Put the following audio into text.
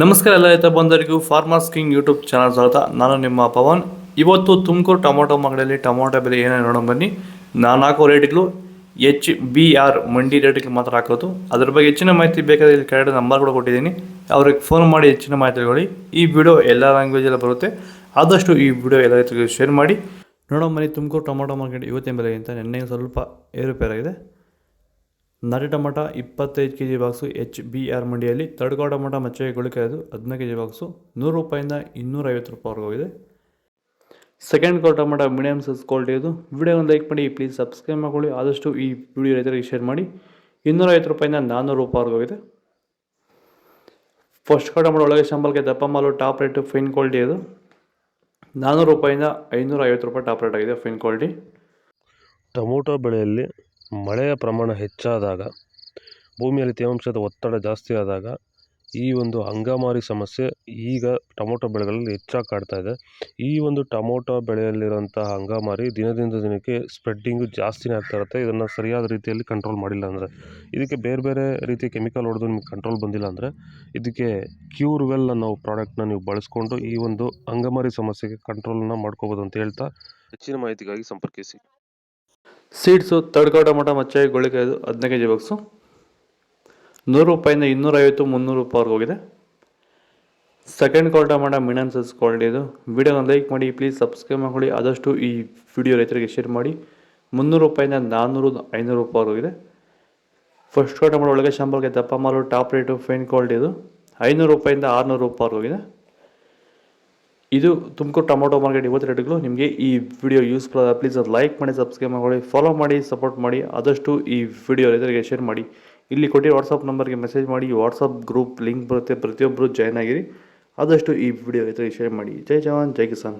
ನಮಸ್ಕಾರ ಎಲ್ಲ ರೈತ ಬಂಧುಗಳಿಗೂ ಫಾರ್ಮರ್ಸ್ ಕಿಂಗ್ ಯೂಟ್ಯೂಬ್ ಚಾನಲ್ ಸ್ವಾಗತ. ನಾನು ನಿಮ್ಮ ಪವನ್. ಇವತ್ತು ತುಮಕೂರು ಟೊಮೊಟೊ ಮಾರ್ಕೆಟಲ್ಲಿ ಟೊಮೊಟೊ ಬೆಲೆ ಏನೇನು ನೋಡೋಣ ಬನ್ನಿ. ನಾನು ಹಾಕೋ ರೇಟ್ಗಳು HBR ಮಂಡಿ ರೇಟ್ಗೆ ಮಾತ್ರ ಹಾಕೋದು. ಅದ್ರ ಬಗ್ಗೆ ಹೆಚ್ಚಿನ ಮಾಹಿತಿ ಬೇಕಾದರೆ ಇಲ್ಲಿ ಕೆಳಗಡೆ ನಂಬರ್ ಕೂಡ ಕೊಟ್ಟಿದ್ದೀನಿ, ಅವ್ರಿಗೆ ಫೋನ್ ಮಾಡಿ ಹೆಚ್ಚಿನ ಮಾಹಿತಿ ತಿಳ್ಕೊಳ್ಳಿ. ಈ ವಿಡಿಯೋ ಎಲ್ಲ ಲ್ಯಾಂಗ್ವೇಜಲ್ಲಿ ಬರುತ್ತೆ, ಆದಷ್ಟು ಈ ವಿಡಿಯೋ ಎಲ್ಲ ರೈತರಿಗೆ ಶೇರ್ ಮಾಡಿ. ನೋಡೋಣ ಬನ್ನಿ, ತುಮಕೂರು ಟೊಮೊಟೊ ಮಾರ್ಕೆಟ್ ಇವತ್ತಿನ ಬೆಲೆಗಿಂತ ನಿನ್ನೆ ಸ್ವಲ್ಪ ಏರುಪೇರಾಗಿದೆ. ನಾಟಿ ಟೊಮೊಟೊ 25 kg ಬಾಕ್ಸು HBR ಮಂಡಿಯಲ್ಲಿ. ತಡ್ಕೋ ಟೊಮೊಟೊ ಮಚ್ಚೆ ಗುಳಿಕಾಯ್ದು 15 kg ಬಾಕ್ಸು 100 ರೂಪಾಯಿಂದ 250 ರೂಪಾಯಿವರೆಗೂ ಹೋಗಿದೆ. Second quality tomato medium size quality ಇದು. ವಿಡಿಯೋ ಒಂದು ಲೈಕ್ ಮಾಡಿ, ಪ್ಲೀಸ್ ಸಬ್ಸ್ಕ್ರೈಬ್ ಮಾಡ್ಕೊಳ್ಳಿ. ಆದಷ್ಟು ಈ ವಿಡಿಯೋ ರೈತರಿಗೆ ಶೇರ್ ಮಾಡಿ. 250 ರೂಪಾಯಿಂದ 400 ರೂಪಾಯಿವರೆಗೂ ಹೋಗಿದೆ. ಫಸ್ಟ್ ಕ್ವಾಲಿಟಿ ಟೊಮೊಟೊ ಒಳಗೆ ಶಂಬಲ್ಗೆ ದಪ್ಪ ಮಾಲು ಟಾಪ್ ರೇಟು ಫೈನ್ ಕ್ವಾಲಿಟಿ ಇದು. 400 ರೂಪಾಯಿಂದ 550 ರೂಪಾಯಿ ಟಾಪ್ ರೇಟ್ ಆಗಿದೆ ಫೈನ್ ಕ್ವಾಲಿಟಿ. ಟೊಮೊಟೊ ಬೆಳೆಯಲ್ಲಿ ಮಳೆಯ ಪ್ರಮಾಣ ಹೆಚ್ಚಾದಾಗ, ಭೂಮಿಯಲ್ಲಿ ತೇವಾಂಶದ ಒತ್ತಡ ಜಾಸ್ತಿ ಆದಾಗ ಈ ಒಂದು ಅಂಗಮಾರಿ ಸಮಸ್ಯೆ ಈಗ ಟೊಮೊಟೊ ಬೆಳೆಗಳಲ್ಲಿ ಹೆಚ್ಚಾಗಿ ಕಾಡ್ತಾ ಇದೆ. ಈ ಒಂದು ಟೊಮೊಟೊ ಬೆಳೆಯಲ್ಲಿರುವಂತಹ ಅಂಗಮಾರಿ ದಿನದಿಂದ ದಿನಕ್ಕೆ ಸ್ಪ್ರೆಡ್ಡಿಂಗು ಜಾಸ್ತಿನೇ ಆಗ್ತಾ ಇರುತ್ತೆ. ಇದನ್ನು ಸರಿಯಾದ ರೀತಿಯಲ್ಲಿ ಕಂಟ್ರೋಲ್ ಮಾಡಿಲ್ಲ ಅಂದರೆ, ಇದಕ್ಕೆ ಬೇರೆ ಬೇರೆ ರೀತಿಯ ಕೆಮಿಕಲ್ ಹೊಡೆದು ನಿಮಗೆ ಕಂಟ್ರೋಲ್ ಬಂದಿಲ್ಲ ಅಂದರೆ, ಇದಕ್ಕೆ ಕ್ಯೂರ್ವೆಲ್ ಅನ್ನೋ ಪ್ರಾಡಕ್ಟ್ನ ನೀವು ಬಳಸ್ಕೊಂಡು ಈ ಒಂದು ಅಂಗಮಾರಿ ಸಮಸ್ಯೆಗೆ ಕಂಟ್ರೋಲನ್ನು ಮಾಡ್ಕೋಬೋದು ಅಂತ ಹೇಳ್ತಾ, ಹೆಚ್ಚಿನ ಮಾಹಿತಿಗಾಗಿ ಸಂಪರ್ಕಿಸಿ. ಸೀಡ್ಸು ತಡ್ಕೋ ಟೊಮೊಟೊ ಮಚ್ಚೆ ಗುಳಿಕಾಯ್ದು 15 kg ಬಾಕ್ಸು 100 ರೂಪಾಯಿಂದ 250 300 ರೂಪಾಯಿವರೆಗೂ ಹೋಗಿದೆ. Second quality tomato medium size quality ಇದು. ವಿಡಿಯೋ ಒಂದು ಲೈಕ್ ಮಾಡಿ, ಪ್ಲೀಸ್ ಸಬ್ಸ್ಕ್ರೈಬ್ ಮಾಡ್ಕೊಳ್ಳಿ. ಆದಷ್ಟು ಈ ವಿಡಿಯೋ ರೈತರಿಗೆ ಶೇರ್ ಮಾಡಿ. 300 ರೂಪಾಯಿಂದ 400 500 ರೂಪಾಯಿವರೆಗೂ ಇದೆ. ಫಸ್ಟ್ ಕ್ವಾಲಿಟಿ ಟೊಮೊಟೊ ಒಳಗೆ ಶಂಬಲ್ಗೆ ದಪ್ಪ ಮಾಲು ಟಾಪ್ ರೇಟು ಫೈನ್ ಕ್ವಾಲಿಟಿ ಇದು. 500 ರೂಪಾಯಿಂದ 600 ರೂಪಾಯಿವರೆಗೂ ಇದೆ. ಇದು ತುಮಕೂರು ಟೊಮೊಟೊ ಮಾರ್ಕೆಟ್ ಇವತ್ತು ರೇಟ್ಗಳು. ನಿಮಗೆ ಈ ವಿಡಿಯೋ ಯೂಸ್ಫುಲ್ ಆದ ಪ್ಲೀಸ್ ಅದು ಲೈಕ್ ಮಾಡಿ, ಸಬ್ಸ್ಕ್ರೈಬ್ ಮಾಡಿ, ಫಾಲೋ ಮಾಡಿ, ಸಪೋರ್ಟ್ ಮಾಡಿ. ಆದಷ್ಟು ಈ ವಿಡಿಯೋ ರೈತರಿಗೆ ಶೇರ್ ಮಾಡಿ. ಇಲ್ಲಿ ಕೊಟ್ಟಿರೋ ವಾಟ್ಸಪ್ ನಂಬರ್ಗೆ ಮೆಸೇಜ್ ಮಾಡಿ. ವಾಟ್ಸಪ್ ಗ್ರೂಪ್ ಲಿಂಕ್ ಬರುತ್ತೆ, ಪ್ರತಿಯೊಬ್ಬರು ಜಾಯ್ನ್ ಆಗಿರಿ. ಆದಷ್ಟು ಈ ವಿಡಿಯೋ ರೈತರಿಗೆ ಶೇರ್ ಮಾಡಿ. ಜೈ ಜವಾನ್, ಜೈ ಕಿಸಾನ್.